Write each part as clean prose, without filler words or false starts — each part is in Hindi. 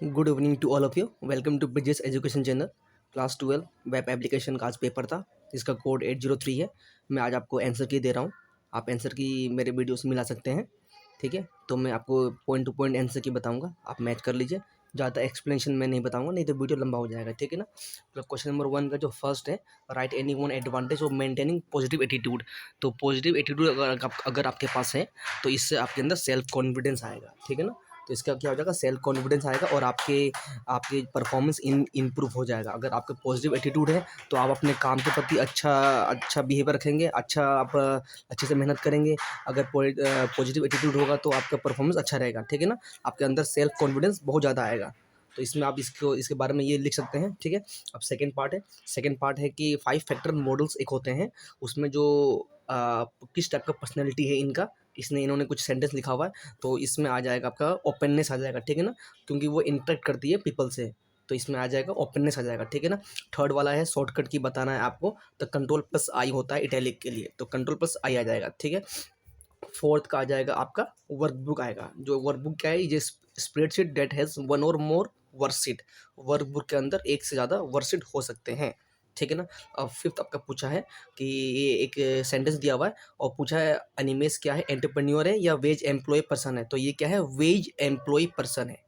Good evening to all of you. Welcome to Bridges education channel. Class 12 web application का आज पेपर था, जिसका कोड 803 है। मैं आज आपको आंसर की दे रहा हूँ। आप आंसर की मेरे वीडियो से मिला सकते हैं, ठीक है। तो मैं आपको पॉइंट टू पॉइंट आंसर की बताऊँगा, आप मैच कर लीजिए। ज़्यादा एक्सप्लेनेशन मैं नहीं बताऊँगा, नहीं तो वीडियो लंबा हो जाएगा, ठीक है ना। तो क्वेश्चन नंबर 1 का जो फर्स्ट है, right any one advantage of maintaining positive attitude. तो पॉजिटिव एटीट्यूड अगर आपके पास है तो इससे आपके अंदर सेल्फ कॉन्फिडेंस आएगा, ठीक है ना। तो इसका क्या हो जाएगा, सेल्फ कॉन्फिडेंस आएगा और आपके आपके परफॉर्मेंस इम्प्रूव हो जाएगा। अगर आपका पॉजिटिव एटीट्यूड है तो आप अपने काम के प्रति अच्छा अच्छा बिहेवियर रखेंगे, अच्छा आप अच्छे से मेहनत करेंगे। अगर पॉजिटिव एटीट्यूड होगा तो आपका परफॉर्मेंस अच्छा रहेगा, ठीक है ना। आपके अंदर सेल्फ कॉन्फिडेंस बहुत ज़्यादा आएगा। तो इसमें आप इसके बारे में ये लिख सकते हैं, ठीक है। अब सेकेंड पार्ट है कि 5 फैक्टर मॉडल्स एक होते हैं। उसमें जो किस टाइप का पर्सनैलिटी है इनका, इन्होंने कुछ सेंटेंस लिखा हुआ है। तो इसमें आ जाएगा आपका ओपननेस आ जाएगा, ठीक है ना, क्योंकि वो इंटरेक्ट करती है पीपल से। तो इसमें आ जाएगा ओपननेस आ जाएगा, ठीक है ना। थर्ड वाला है शॉर्टकट की बताना है आपको, तो कंट्रोल प्लस आई होता है इटैलिक के लिए, तो कंट्रोल प्लस आई आ जाएगा, ठीक है। फोर्थ का आ जाएगा आपका वर्कबुक आएगा। जो वर्कबुक क्या है, ये स्प्रेडशीट डेट हैज़ वन और मोर वर्कशीट। वर्कबुक के अंदर एक से ज़्यादा वर्कशीट हो सकते हैं, ठीक है ना। अब फिफ्थ आपका पूछा है कि ये एक सेंटेंस दिया हुआ है और पूछा है अनिमेश क्या है, एंटरप्रेन्योर है या वेज एम्प्लॉय पर्सन है। तो ये क्या है, वेज एम्प्लॉय पर्सन है।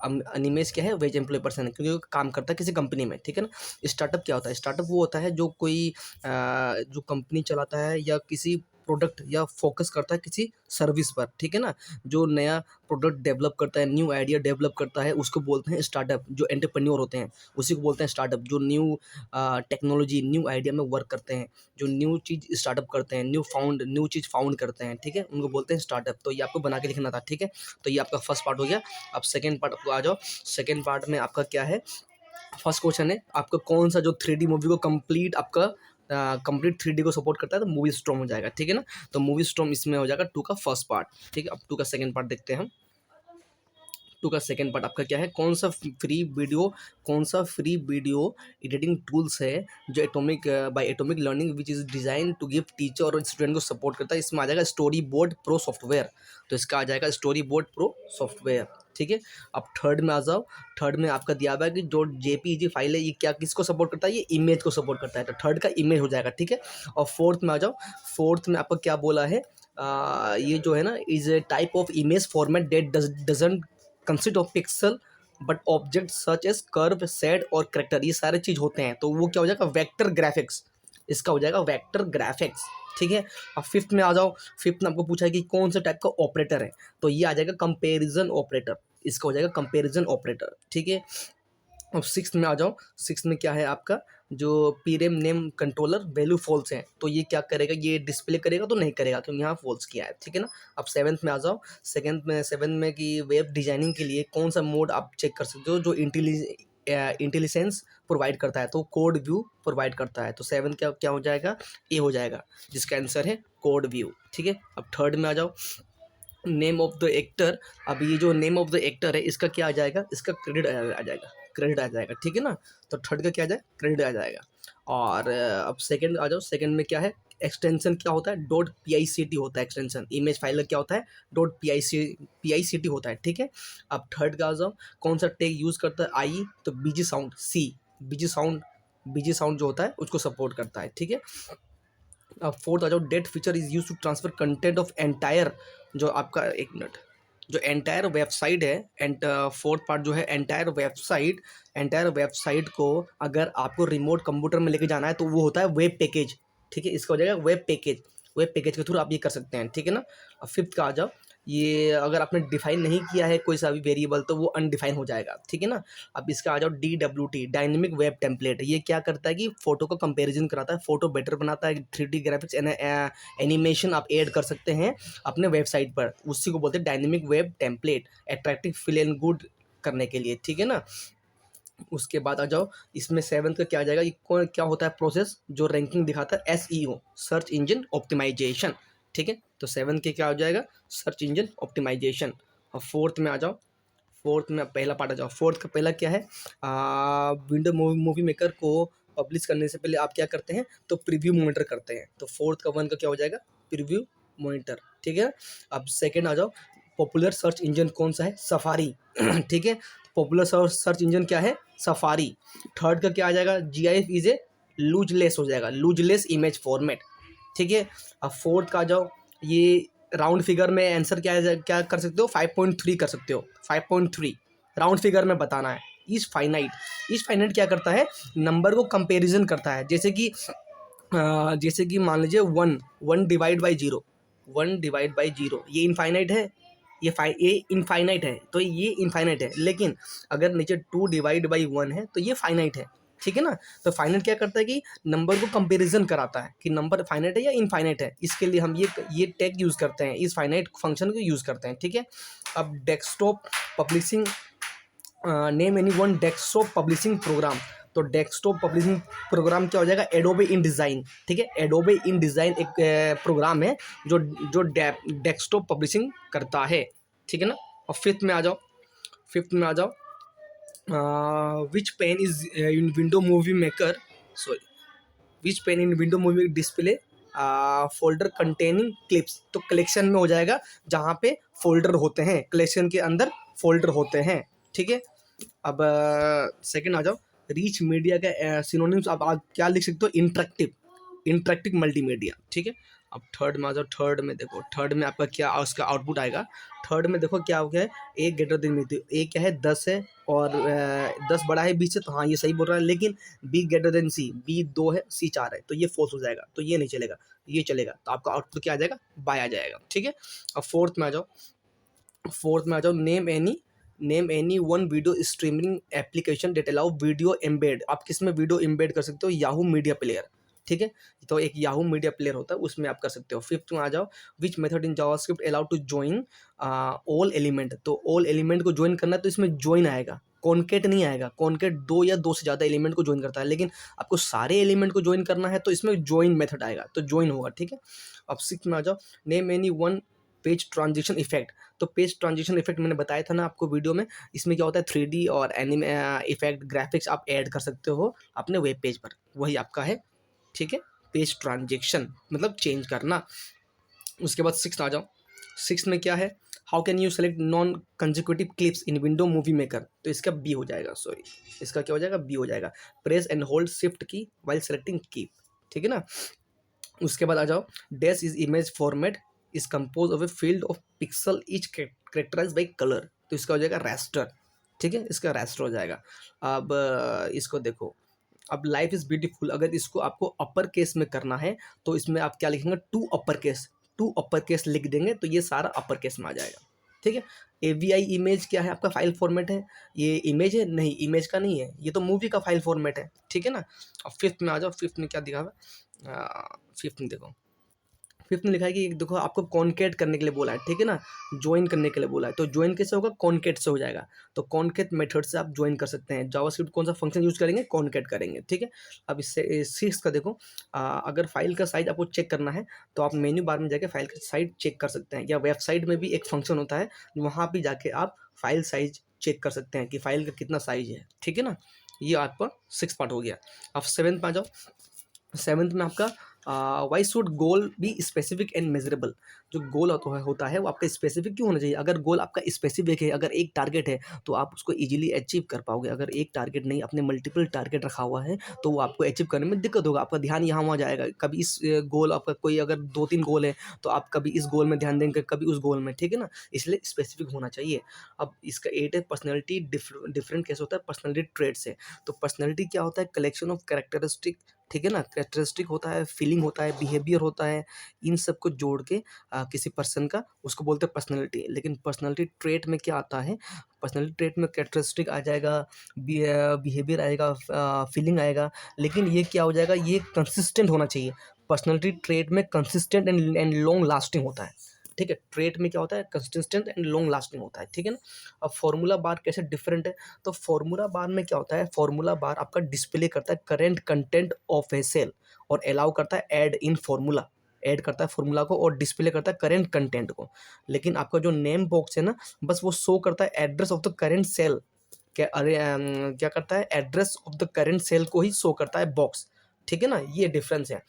अनिमेश क्या है, वेज एम्प्लॉय पर्सन है, क्योंकि वो काम करता है किसी कंपनी में, ठीक है ना। स्टार्टअप क्या होता है, स्टार्टअप वो होता है जो कोई जो कंपनी चलाता है या किसी प्रोडक्ट या फोकस करता है किसी सर्विस पर, ठीक है ना। जो नया प्रोडक्ट डेवलप करता है, न्यू आइडिया डेवलप करता है, उसको बोलते हैं स्टार्टअप। जो एंटरप्रेन्योर होते हैं उसी को बोलते हैं स्टार्टअप। जो न्यू टेक्नोलॉजी न्यू आइडिया में वर्क करते हैं, जो न्यू चीज़ स्टार्टअप करते हैं, न्यू चीज़ फाउंड करते हैं, ठीक है, उनको बोलते हैं स्टार्टअप। तो ये आपको बना के लिखना था, ठीक है। तो ये आपका फर्स्ट पार्ट हो गया। अब सेकेंड पार्ट आपको आ जाओ। सेकेंड पार्ट में आपका क्या है, फर्स्ट क्वेश्चन है आपका कौन सा जो 3D मूवी को कंप्लीट 3D को सपोर्ट करता है, तो मूवी स्टॉर्म हो जाएगा, ठीक है ना। तो मूवी स्टॉर्म इसमें हो जाएगा 2 का फर्स्ट पार्ट, ठीक है। अब 2 का सेकंड पार्ट देखते हैं हम। 2 का सेकंड पार्ट आपका क्या है, कौन सा फ्री वीडियो एडिटिंग टूल्स है जो atomic learning which is design to give teacher और स्टूडेंट को सपोर्ट करता है। इसमें आ जाएगा स्टोरी बोर्ड प्रो सॉफ्टवेयर। तो इसका आ जाएगा स्टोरी बोर्ड प्रो सॉफ्टवेयर, ठीक है। अब थर्ड में आ जाओ। थर्ड में आपका दिया हुआ है कि जो जेपीईजी फाइल है ये क्या किसको सपोर्ट करता है, ये इमेज को सपोर्ट करता है। तो थर्ड का इमेज हो जाएगा, ठीक है। और फोर्थ में आ जाओ। फोर्थ में आपका क्या बोला है, ये जो है ना, is a type of image format that doesn't consist of pixel but object such as curve, shade और करेक्टर, ये सारे चीज होते हैं। तो वो क्या हो जाएगा, वेक्टर ग्राफिक्स। इसका हो जाएगा वेक्टर ग्राफिक्स, ठीक है। अब फिफ्थ में आ जाओ। फिफ्थ में आपको पूछा है कि कौन सा टाइप का ऑपरेटर है, तो ये आ जाएगा कंपेरिजन ऑपरेटर। इसका हो जाएगा कंपेरिजन ऑपरेटर, ठीक है। अब सिक्स्थ में आ जाओ। सिक्स्थ में क्या है आपका, जो पीरेम नेम कंट्रोलर वैल्यू फॉल्स है, तो ये क्या करेगा, ये डिस्प्ले करेगा तो नहीं करेगा, क्योंकि यहाँ फॉल्स किया है, ठीक है ना। अब सेवन्थ में आ जाओ। सेवन्थ में कि वेब डिजाइनिंग के लिए कौन सा मोड आप चेक कर सकते हो जो इंटेलिजेंस प्रोवाइड करता है, तो कोड व्यू प्रोवाइड करता है। तो सेवन क्या क्या हो जाएगा, ए हो जाएगा, जिसका आंसर है कोड व्यू, ठीक है। अब थर्ड में आ जाओ। Name of the actor. अब ये जो नेम ऑफ द एक्टर है इसका क्या आ जाएगा, इसका क्रेडिट आ जाएगा, क्रेडिट आ जाएगा, ठीक है ना। तो थर्ड का क्या आ जाए, क्रेडिट आ जाएगा। और अब सेकंड आ जाओ। सेकंड में क्या है, एक्सटेंशन क्या होता है, dot P I C T होता है एक्सटेंशन। इमेज फाइल का क्या होता है, dot P I C T होता है, ठीक है। अब थर्ड का आ जाओ, कौन सा टेग यूज करता है, आई, तो बीजी साउंड सी। बीजी साउंड जो होता है उसको सपोर्ट करता है, ठीक है। अब फोर्थ आ जाओ। That feature is use to transfer content of entire, जो आपका एक मिनट, जो एंटायर वेबसाइट है, एंड फोर्थ पार्ट जो है एंटायर वेबसाइट को अगर आपको रिमोट कंप्यूटर में लेके जाना है तो वो होता है वेब पैकेज, ठीक है। इसका हो जाएगा वेब पैकेज के थ्रू आप ये कर सकते हैं, ठीक है ना। अब फिफ्थ का आ जाओ। ये अगर आपने डिफाइन नहीं किया है कोई सा भी वेरिएबल तो वो अनडिफाइन हो जाएगा, ठीक है ना। अब इसका आ जाओ DWT, डायनेमिक वेब टेम्पलेट। ये क्या करता है कि फोटो का कंपैरिजन कराता है, फोटो बेटर बनाता है, 3D ग्राफिक्स एनिमेशन आप ऐड कर सकते हैं अपने वेबसाइट पर, उसी को बोलते हैं dynamic web template, attractive feel and good करने के लिए, ठीक है ना। उसके बाद आ जाओ। इसमें सेवन्थ का क्या आ जाएगा, क्या होता है प्रोसेस जो रैंकिंग दिखाता है, SEO, सर्च इंजन ऑप्टिमाइजेशन, ठीक है। तो सेवन्थ के क्या हो जाएगा, सर्च इंजन ऑप्टिमाइजेशन। और फोर्थ में आ जाओ। फोर्थ में पहला पार्ट आ जाओ। फोर्थ का पहला क्या है, विंडो मूवी मेकर को पब्लिश करने से पहले आप क्या करते हैं, तो प्रीव्यू मॉनिटर करते हैं। तो फोर्थ का वन का क्या हो जाएगा, प्रीव्यू मॉनिटर, ठीक है। अब सेकंड आ जाओ। पॉपुलर सर्च इंजन कौन सा है, सफारी ठीक है। पॉपुलर सर्च इंजन क्या है, सफारी। थर्ड का क्या आ जाएगा, GIF इज ए लूजलेस हो जाएगा, लूजलेस इमेज फॉर्मेट, ठीक है। अब फोर्थ का आ जाओ, ये राउंड फिगर में आंसर क्या कर सकते हो, 5.3 कर सकते हो, 5.3 राउंड फिगर में बताना है। इज फाइनाइट, इज फाइनाइट क्या करता है, नंबर को कंपैरिजन करता है, जैसे कि मान लीजिए 1 डिवाइड बाई जीरो, 1/0 ये इनफाइनाइट है, ये इनफाइनाइट है, तो ये इनफाइनाइट है। लेकिन अगर नीचे 2/1 है तो ये फाइनाइट है, ठीक है ना। तो फाइनाइट क्या करता है कि नंबर को कंपैरिजन कराता है कि नंबर फाइनाइट है या इनफाइनाइट है। इसके लिए हम ये टैग यूज़ करते हैं, इस फाइनाइट फंक्शन को यूज़ करते हैं, ठीक है। अब desktop publishing, name any one desktop publishing program. तो डेस्कटॉप पब्लिशिंग प्रोग्राम क्या हो जाएगा, एडोबे इन डिज़ाइन, ठीक है। एडोबे इन डिज़ाइन एक प्रोग्राम है जो डेस्कटॉप पब्लिशिंग करता है, ठीक है ना। और फिफ्थ में आ जाओ, which pane is in window movie maker, sorry, which pane in window movie display folder containing clips. तो कलेक्शन में हो जाएगा जहाँ पे फोल्डर होते हैं, कलेक्शन के अंदर फोल्डर होते हैं, ठीक है। अब सेकंड आ जाओ, रीच मीडिया का सिनोनिम्स आप क्या लिख सकते हो, इंटरेक्टिव मल्टीमीडिया, ठीक है। अब थर्ड में आ जाओ, थर्ड में देखो, थर्ड में आपका क्या उसका आउटपुट आएगा। थर्ड में देखो क्या हो गया है, एक ग्रेटर देन में, ए क्या है 10 है और 10 बड़ा है बी से, तो हाँ ये सही बोल रहा है। लेकिन B greater than C, B 2 है सी 4 है, तो ये फॉल्स हो जाएगा, तो ये नहीं चलेगा, ये चलेगा। तो आपका आउटपुट क्या आ जाएगा, बाय आ जाएगा, ठीक है। अब फोर्थ में आ जाओ, name any one video streaming application that allow video embed. आप किस में वीडियो एम्बेड कर सकते हो, याहू मीडिया प्लेयर, ठीक है। तो एक याहू मीडिया प्लेयर होता है, उसमें आप कर सकते हो। फिफ्थ में आ जाओ, which method in JavaScript allow to join all element. तो ऑल एलिमेंट को ज्वाइन करना है तो इसमें ज्वाइन आएगा, कॉन्केट नहीं आएगा। कॉन्केट 2 या 2 से ज़्यादा एलिमेंट को ज्वाइन करता है, लेकिन आपको सारे एलिमेंट को ज्वाइन करना है तो इसमें ज्वाइन मेथड आएगा, तो ज्वाइन होगा, ठीक है। अब सिक्स में आ जाओ, name any one page transition effect. तो पेज ट्रांजिशन इफेक्ट मैंने बताया था ना आपको वीडियो में, इसमें क्या होता है 3D और एनिमे इफेक्ट ग्राफिक्स आप ऐड कर सकते हो अपने वेब पेज पर, वही आपका है, ठीक है। पेज ट्रांजेक्शन मतलब चेंज करना। उसके बाद सिक्स आ जाओ, सिक्स में क्या है, how can you select non consecutive clips in window movie maker. तो इसका बी हो जाएगा, सॉरी, इसका क्या हो जाएगा, बी हो जाएगा। Press and hold shift key while selecting keep, ठीक है ना। उसके बाद आ जाओ, dash is image format is compose of a field of pixel each characterise by colour. तो इसका हो जाएगा रेस्टर, ठीक है, इसका रेस्टर हो जाएगा। अब इसको देखो, अब लाइफ इज़ ब्यूटीफुल, अगर इसको आपको अपर केस में करना है तो इसमें आप क्या लिखेंगे, टू अपर केस लिख देंगे तो ये सारा अपर केस में आ जाएगा, ठीक है। AVI इमेज क्या है, आपका फाइल फॉर्मेट है, ये इमेज है नहीं, इमेज का नहीं है, ये तो मूवी का फाइल फॉर्मेट है, ठीक है ना। अब फिफ्थ में आ जाओ, फिफ्थ में क्या दिखा हुआ है, फिफ्थ में देखो, फिफ्थ में लिखा है कि देखो आपको कॉन्केट करने के लिए बोला है, ठीक है ना, ज्वाइन करने के लिए बोला है। तो ज्वाइन कैसे होगा, कॉन्केट से हो जाएगा। तो कॉन्केट मेथड से आप ज्वाइन कर सकते हैं। जावास्क्रिप्ट कौन सा फंक्शन यूज करेंगे, कॉन्केट करेंगे, ठीक है। अब इससे सिक्स का देखो, अगर फाइल का साइज आपको चेक करना है तो आप मेन्यू बार में जाके फाइल का साइज चेक कर सकते हैं, या वेबसाइट में भी एक फंक्शन होता है, वहाँ भी जाके आप फाइल साइज चेक कर सकते हैं कि फाइल का कितना साइज है, ठीक है ना। ये आपका सिक्स पार्ट हो गया। अब सेवन्थ में आ जाओ, सेवन्थ में आपका why should goal be specific and measurable. जो गोल होता है वो आपका स्पेसिफिक क्यों होना चाहिए। अगर गोल आपका स्पेसिफिक है, अगर एक टारगेट है तो आप उसको इजीली अचीव कर पाओगे। अगर एक टारगेट नहीं, अपने मल्टीपल टारगेट रखा हुआ है तो वो आपको अचीव करने में दिक्कत होगा, आपका ध्यान यहाँ वहाँ जाएगा। कभी इस गोल आपका कोई अगर 2-3 गोल है तो आप कभी इस गोल में ध्यान देंगे, कभी उस गोल में, ठीक है ना, इसलिए स्पेसिफिक होना चाहिए। अब इसका 8 है, पर्सनैलिटी डिफरेंट कैसे होता है, पर्सनैलिटी ट्रेड्स है। तो पर्सनैलिटी क्या होता है, कलेक्शन ऑफ कैरेक्टरिस्टिक, ठीक है ना, कैरेक्टरिस्टिक होता है, फीलिंग होता है, बिहेवियर होता है, इन सब को जोड़ के किसी पर्सन का उसको बोलते हैं पर्सनैलिटी। लेकिन पर्सनैलिटी ट्रेट में क्या आता है, पर्सनैलिटी ट्रेट में कैरेक्टरिस्टिक आ जाएगा, बिहेवियर आएगा, फीलिंग आएगा, लेकिन ये क्या हो जाएगा, ये कंसिस्टेंट होना चाहिए। पर्सनैलिटी ट्रेट में कंसिस्टेंट एंड लॉन्ग लास्टिंग होता है, ठीक है। ट्रेट में क्या होता है, कंसिस्टेंट एंड लॉन्ग लास्टिंग होता है, ठीक है ना। अब फॉर्मूला बार कैसे डिफरेंट है, तो फॉर्मूला बार में क्या होता है, फॉर्मूला बार आपका डिस्प्ले करता है current content of a cell, और अलाउ करता है ऐड इन फॉर्मूला, ऐड करता है फॉर्मूला को, और डिस्प्ले करता है करेंट कंटेंट को। लेकिन आपका जो नेम बॉक्स है ना, बस वो शो करता है address of the current cell. क्या करता है, address of the current cell को ही शो करता है बॉक्स, ठीक है ना, ये डिफरेंस है।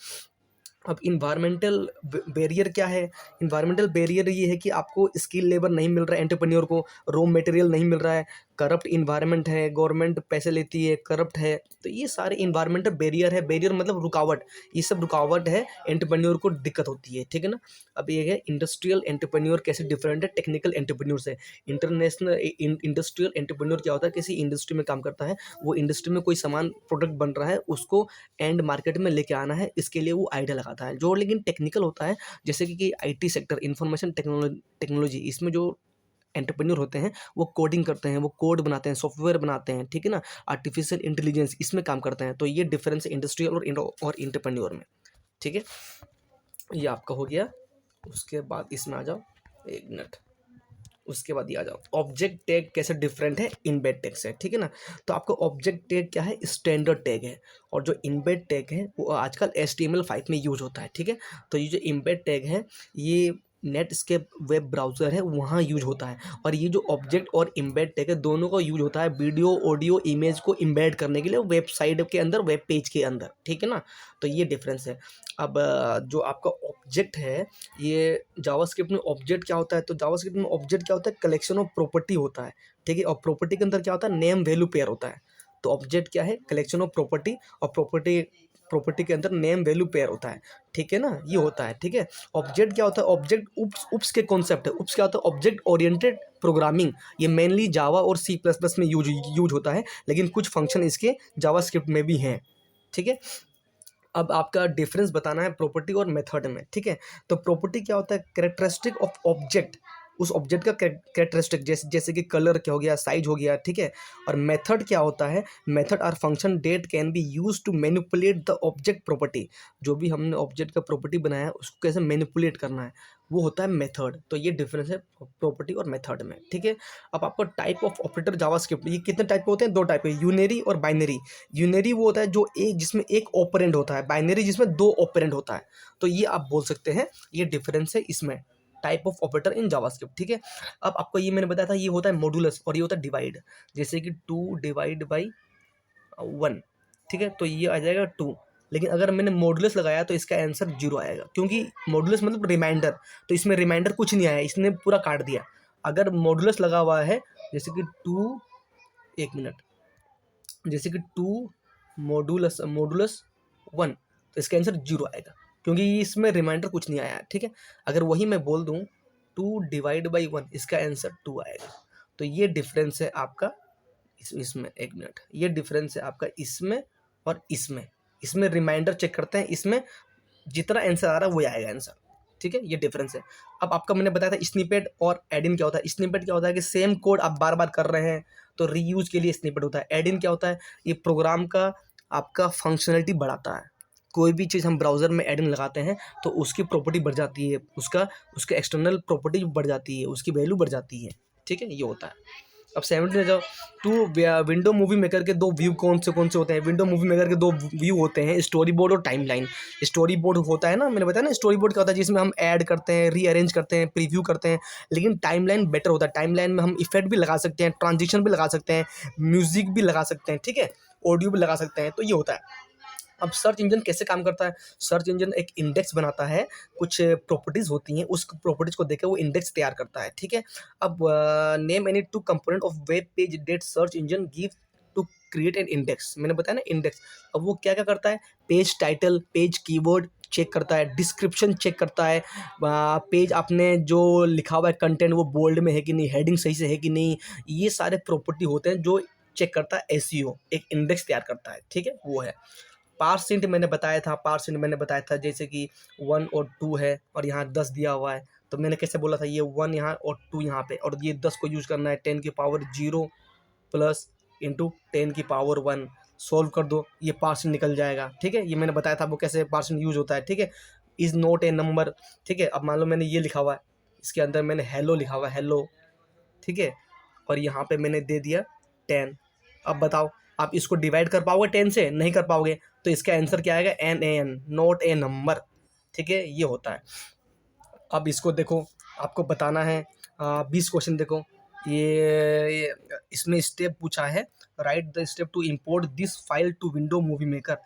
अब इन्वायरमेंटल बैरियर क्या है, इन्वायरमेंटल बैरियर ये है कि आपको स्किल लेबर नहीं मिल रहा है, एंटरप्रेन्योर को रॉ मटेरियल नहीं मिल रहा है, करप्ट इन्वायरमेंट है, गवर्नमेंट पैसे लेती है, करप्ट है, तो ये सारे इन्वायरमेंटल बैरियर है। बैरियर मतलब रुकावट, ये सब रुकावट है, एंटरप्रेन्योर को दिक्कत होती है, ठीक है ना। अब ये है इंडस्ट्रियल एंटरप्रेन्योर कैसे डिफरेंट है टेक्निकल एंटरप्रेन्योर से। इंटरनेशनल इंडस्ट्रियल एंटरप्रेन्योर क्या होता है, किसी इंडस्ट्री में काम करता है, वो इंडस्ट्री में कोई सामान प्रोडक्ट बन रहा है, उसको एंड मार्केट में लेके आना है, इसके लिए वो आइडिया लगाता है। जो लेकिन टेक्निकल होता है, जैसे कि IT सेक्टर, इंफॉर्मेशन टेक्नोलॉजी, इसमें जो एंटरप्रेन्योर होते हैं वो कोडिंग करते हैं, वो कोड बनाते हैं, सॉफ्टवेयर बनाते हैं, ठीक है ना। आर्टिफिशियल इंटेलिजेंस इसमें काम करते हैं। तो ये डिफरेंस है इंडस्ट्रियल और इंटरप्रेन्योर में, ठीक है। ये आपका हो गया। उसके बाद इसमें आ जाओ, एक मिनट, उसके बाद ये आ जाओ, ऑब्जेक्ट टैग कैसे डिफरेंट है इनबेड टैग से, ठीक है ना। तो आपका ऑब्जेक्ट टैग क्या है, स्टैंडर्ड टैग है, और जो इनबेड टैग है वो आजकल HTML5 में यूज होता है, ठीक है। तो ये जो इनबेड टैग है ये नेटस्केप वेब ब्राउज़र है वहाँ यूज होता है, और ये जो ऑब्जेक्ट और इम्बेड टैग है दोनों का यूज होता है वीडियो, ऑडियो, इमेज को इम्बेड करने के लिए वेबसाइट के अंदर, वेब पेज के अंदर, ठीक है ना। तो ये डिफरेंस है। अब जो आपका ऑब्जेक्ट है, ये जावास्क्रिप्ट में ऑब्जेक्ट क्या होता है, तो जावास्क्रिप्ट में ऑब्जेक्ट क्या होता है, कलेक्शन ऑफ प्रॉपर्टी होता है, ठीक है। और प्रॉपर्टी के अंदर क्या होता है, नेम वैल्यू पेयर होता है। तो ऑब्जेक्ट क्या है, कलेक्शन ऑफ प्रॉपर्टी, और प्रॉपर्टी के अंदर नेम वैल्यू पेयर होता है, ठीक है ना, ये होता है, ठीक है। ऑब्जेक्ट क्या होता है, ऑब्जेक्ट उप्स के कॉन्सेप्ट है। उप्स क्या होता है, ऑब्जेक्ट ओरिएंटेड प्रोग्रामिंग, ये मेनली जावा और C++ में यूज होता है, लेकिन कुछ फंक्शन इसके जावास्क्रिप्ट में भी हैं, ठीक है। अब आपका डिफरेंस बताना है प्रॉपर्टी और मेथड में, ठीक है। तो प्रॉपर्टी क्या होता है, कैरेक्टरिस्टिक ऑफ ऑब्जेक्ट, उस ऑब्जेक्ट का कैरेक्टरिस्टिक, जैसे कि कलर क्या हो गया, साइज हो गया, ठीक है। और मेथड क्या होता है, method are function that can be use to manipulate the object property, जो भी हमने ऑब्जेक्ट का प्रॉपर्टी बनाया है उसको कैसे मैनिपुलेट करना है, वो होता है मेथड। तो ये डिफरेंस है प्रॉपर्टी और मेथड में, ठीक है। अब आपका टाइप ऑफ ऑपरेटर जावास्क्रिप्ट, ये कितने टाइप के होते हैं, 2 टाइप के, यूनरी और बाइनरी। यूनरी वो होता है जो एक, जिसमें एक ऑपरेंड होता है, बाइनरी जिसमें 2 ऑपरेंड होता है। तो ये आप बोल सकते हैं, ये डिफरेंस है इसमें, type of operator in JavaScript, ठीक है। अब आपको ये मैंने बताया था, ये होता है मॉडुलस और ये होता है डिवाइड, जैसे कि 2 डिवाइड बाई 1, ठीक है, तो ये आ जाएगा 2। लेकिन अगर मैंने मॉडुलस लगाया तो इसका आंसर 0 आएगा, क्योंकि मॉडुलस मतलब रिमाइंडर, तो इसमें रिमाइंडर कुछ नहीं आया, इसने पूरा काट दिया। अगर मॉडुलस लगा हुआ है, जैसे कि 2, एक मिनट, जैसे कि 2 मॉडुलस मॉडुलस 1, तो इसका आंसर 0 आएगा, क्योंकि इसमें रिमाइंडर कुछ नहीं आया है, ठीक है। अगर वही मैं बोल दूं 2 डिवाइड बाई 1, इसका आंसर 2 आएगा। तो ये डिफरेंस है आपका इसमें, एक मिनट, ये डिफरेंस है आपका इसमें और इसमें। इसमें रिमाइंडर चेक करते हैं, इसमें जितना आंसर आ रहा है वही आएगा आंसर, ठीक है, ये डिफरेंस है। अब आपका मैंने बताया था स्निपेट और एडिन क्या होता है। स्निपेट क्या होता है कि सेम कोड आप बार बार कर रहे हैं तो रीयूज के लिए स्निपेट होता है। एडिन क्या होता है, ये प्रोग्राम का आपका फंक्शनलिटी बढ़ाता है। कोई भी चीज़ हम ब्राउज़र में एडिन लगाते हैं तो उसकी प्रॉपर्टी बढ़ जाती है, उसका एक्सटर्नल प्रॉपर्टी बढ़ जाती है, उसकी वैल्यू बढ़ जाती है, ठीक है, ये होता है। अब 17 में जाओ, टू विंडो मूवी मेकर के 2 व्यू कौन से होते हैं। विंडो मूवी मेकर के 2 व्यू होते हैं, स्टोरी बोर्ड और टाइमलाइन। स्टोरी बोर्ड होता है ना, मैंने बताया ना, स्टोरी बोर्ड क्या होता है, जिसमें हम ऐड करते हैं, रीअरेंज करते हैं, प्रीव्यू करते हैं। लेकिन टाइमलाइन बेटर होता है, टाइमलाइन में हम इफेक्ट भी लगा सकते हैं, ट्रांजिशन भी लगा सकते हैं, म्यूजिक भी लगा सकते हैं, ठीक है, ऑडियो भी लगा सकते हैं, तो ये होता है। अब सर्च इंजन कैसे काम करता है, सर्च इंजन एक इंडेक्स बनाता है, कुछ प्रॉपर्टीज होती हैं, उस प्रॉपर्टीज को देकर वो इंडेक्स तैयार करता है, ठीक है। अब name any 2 component of web page that search engine give to create an index, मैंने बताया ना इंडेक्स। अब वो क्या क्या करता है, page title, page keyword check करता है, डिस्क्रिप्शन चेक करता है, पेज आपने जो लिखा हुआ है कंटेंट वो बोल्ड में है कि नहीं, हेडिंग सही से है कि नहीं, ये सारे प्रॉपर्टी होते हैं जो चेक करता है एसईओ, एक इंडेक्स तैयार करता है, ठीक है, वो है। पार्सेंट मैंने बताया था, जैसे कि 1 और 2 है और यहाँ 10 दिया हुआ है, तो मैंने कैसे बोला था, ये 1 यहाँ और 2 यहाँ पे, और ये 10 को यूज़ करना है 10 की पावर 0 प्लस इंटू 10 की पावर 1, सोल्व कर दो, ये पार्सेंट निकल जाएगा, ठीक है। ये मैंने बताया था वो कैसे पार्सेंट यूज होता है, ठीक है। इज़ नॉट ए नंबर, ठीक है। अब मान लो मैंने ये लिखा हुआ है, इसके अंदर मैंने हेलो लिखा हुआ है, हेलो, ठीक है, और यहाँ पे मैंने दे दिया 10। अब बताओ आप इसको डिवाइड कर पाओगे 10 से, नहीं कर पाओगे, तो इसका आंसर क्या आएगा, NaN, नॉट ए नंबर, ठीक है, ये होता है। अब इसको देखो, आपको बताना है 20 क्वेश्चन देखो, ये इसमें स्टेप पूछा है, write the step to import this file to window movie maker.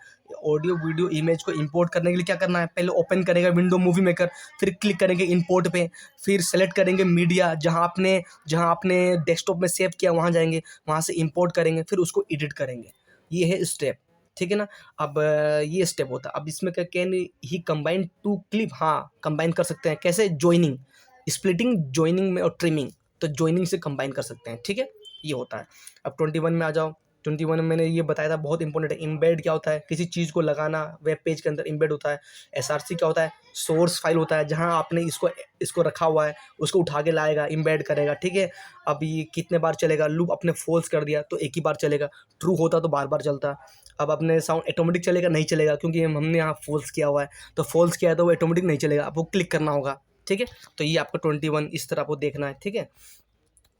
Audio video image को इंपोर्ट करने के लिए क्या करना है, पहले ओपन करेगा विंडो मूवी मेकर, फिर क्लिक करेंगे इंपोर्ट पे, फिर सेलेक्ट करेंगे मीडिया, जहाँ आपने डेस्कटॉप में सेव किया वहाँ जाएंगे, वहाँ से इंपोर्ट करेंगे, फिर उसको एडिट करेंगे। ये है स्टेप, ठीक है ना। अब ये स्टेप होता है। अब इसमें क्या, can he combine two clip, हाँ कंबाइन कर सकते हैं। कैसे, जॉइनिंग, स्प्लिटिंग, जॉइनिंग में और ट्रिमिंग, तो जॉइनिंग से कंबाइन कर सकते हैं, ठीक है, ये होता है। अब 21 में आ जाओ। 21 में मैंने ये बताया था, बहुत इंपॉर्टेंट है। इम्बेड क्या होता है, किसी चीज़ को लगाना, वेब पेज के अंदर इम्बेड होता है। एसआरसी क्या होता है, सोर्स फाइल होता है, जहाँ आपने इसको रखा हुआ है उसको उठा के लाएगा, इम्बेड करेगा, ठीक है। अब ये कितने बार चलेगा, लूप अपने फॉल्स कर दिया तो एक ही बार चलेगा, ट्रू होता तो बार बार चलता। अब अपने साउंड ऑटोमेटिक चलेगा, नहीं चलेगा, क्योंकि हमने यहाँ फॉल्स किया हुआ है, तो फॉल्स किया है तो वो ऑटोमेटिक नहीं चलेगा, आपको क्लिक करना होगा, ठीक है। तो ये आपका 21 इस तरह आपको देखना है, ठीक है।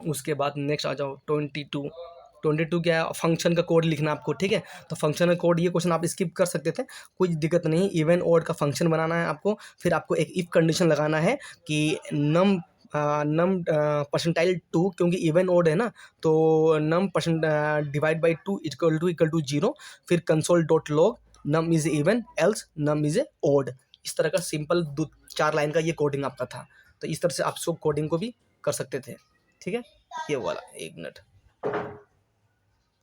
उसके बाद नेक्स्ट आ जाओ 22। 22 क्या है, फंक्शन का कोड लिखना आपको, ठीक है। तो फंक्शन का कोड, ये क्वेश्चन आप स्किप कर सकते थे, कोई दिक्कत नहीं। इवन ओड का फंक्शन बनाना है आपको, फिर आपको एक इफ कंडीशन लगाना है कि नम परसेंटाइल 2, क्योंकि इवन ओड है ना, तो num percent divide by 2 equal to 0, फिर console dot log num is even else num is a odd. इस तरह का सिंपल 4 लाइन का ये कोडिंग आपका था। तो इस तरह से आप सब कोडिंग को भी कर सकते थे, ठीक है। ये वाला 1 मिनट,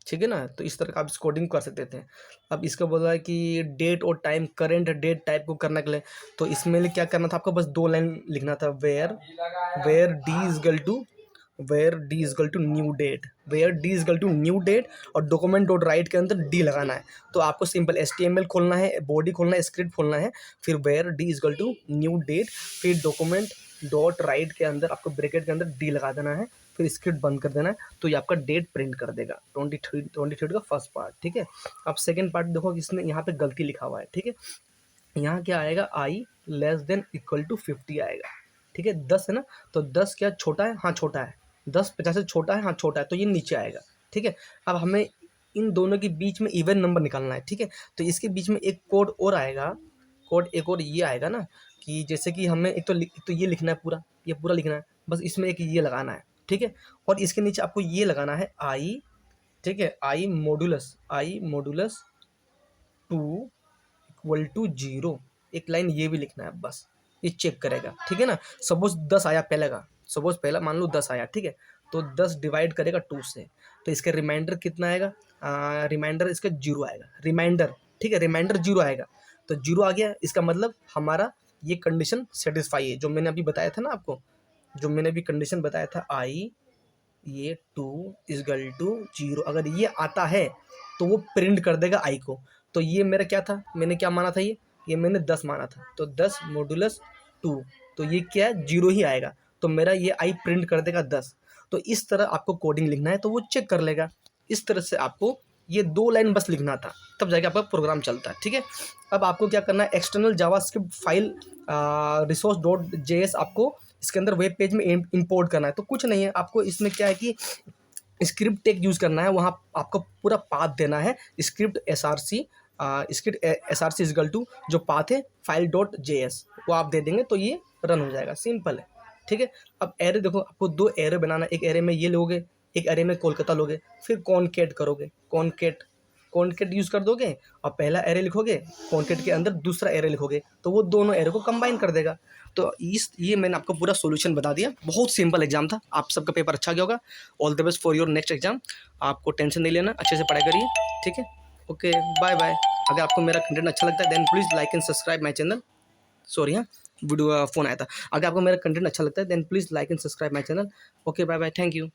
ठीक है ना। तो इस तरह का आप कोडिंग कर सकते थे। अब इसका बोला है कि डेट और टाइम, करेंट डेट टाइप को करने के लिए, तो इसमें लिए क्या करना था आपको, बस 2 लाइन लिखना था। Where D is equal to new date, where D is equal to new date, और डॉक्यूमेंट डॉट राइट के अंदर डी लगाना है। तो आपको सिंपल HTML खोलना है, बॉडी खोलना है, स्क्रिप्ट खोलना है, फिर where D is equal to new date, फिर डॉक्यूमेंट डॉट राइट के अंदर आपको ब्रैकेट के अंदर डी लगा देना है, फिर स्क्रिप्ट बंद कर देना है, तो ये आपका डेट प्रिंट कर देगा। 23 का फर्स्ट पार्ट, ठीक है। अब सेकंड पार्ट देखो, इसने यहाँ पे गलती लिखा हुआ है, ठीक है। यहाँ क्या आएगा, आई लेस देन इक्वल टू 50 आएगा, ठीक है। 10 है ना, तो 10 क्या छोटा है, हाँ छोटा है। 10 50 से छोटा है, हाँ छोटा है, तो ये नीचे आएगा, ठीक है। अब हमें इन दोनों के बीच में इवन नंबर निकालना है, ठीक है। तो इसके बीच में एक कोड और आएगा, कोड एक और ये आएगा ना, कि जैसे कि हमें एक तो ये लिखना है पूरा, ये पूरा लिखना है, बस इसमें एक ये लगाना है, ठीक है। और इसके नीचे आपको ये लगाना है आई, ठीक है, आई मॉडुलस 2 इक्वल टू 0, एक लाइन ये भी लिखना है, बस ये चेक करेगा, ठीक है ना। सपोज 10 आया पहले का, सपोज पहला मान लो 10 आया, ठीक है। तो 10 डिवाइड करेगा 2 से, तो इसका रिमाइंडर कितना आएगा, रिमाइंडर इसका 0 आएगा, रिमाइंडर, ठीक है, रिमाइंडर 0 आएगा। तो 0 आ गया, इसका मतलब हमारा ये कंडीशन सेटिस्फाई है, जो मैंने अभी बताया था ना आपको, जो मैंने अभी कंडीशन बताया था, आई ये 2 इजगल टू 0, अगर ये आता है तो वो प्रिंट कर देगा आई को। तो ये मेरा क्या था, मैंने क्या माना था, ये मैंने 10 माना था, तो 10 मॉडुलस 2, तो ये क्या है, 0 ही आएगा, तो मेरा ये आई प्रिंट कर देगा 10। तो इस तरह आपको कोडिंग लिखना है, तो वो चेक कर लेगा। इस तरह से आपको ये 2 लाइन बस लिखना था, तब जाके आपका प्रोग्राम चलता है, ठीक है। अब आपको क्या करना है, एक्सटर्नल जावास्क्रिप्ट फाइल resource.js आपको इसके अंदर वेब पेज में इंपोर्ट करना है। तो कुछ नहीं है, आपको इसमें क्या है कि स्क्रिप्ट टेक यूज़ करना है, वहाँ आपको पूरा पाथ देना है, script S R C is equal to जो पाथ है file.js, वो आप दे देंगे तो ये रन हो जाएगा, सिंपल है, ठीक है। अब एरे देखो, आपको 2 एरे बनाना है, एक एरे में ये लोगे, एक एरे में कोलकाता लोगे, फिर कॉनकेट करोगे, कॉनकेट यूज़ कर दोगे, और पहला एरे लिखोगे, कॉनकेट के अंदर दूसरा एरे लिखोगे, तो वो दोनों एरे को कंबाइन कर देगा। तो ये मैंने आपको पूरा सॉल्यूशन बता दिया, बहुत सिंपल एग्जाम था, आप सबका पेपर अच्छा गया होगा। All the best for your next exam, आपको टेंशन नहीं लेना, अच्छे से पढ़ाई करिए, ठीक है। Okay, bye bye. अगर आपको मेरा कंटेंट अच्छा लगता है then please like and subscribe my channel. Sorry हाँ, वीडियो फ़ोन आया था। अगर आपको मेरा कंटेंट अच्छा लगता है then please like and subscribe my channel. Okay, bye bye, thank you.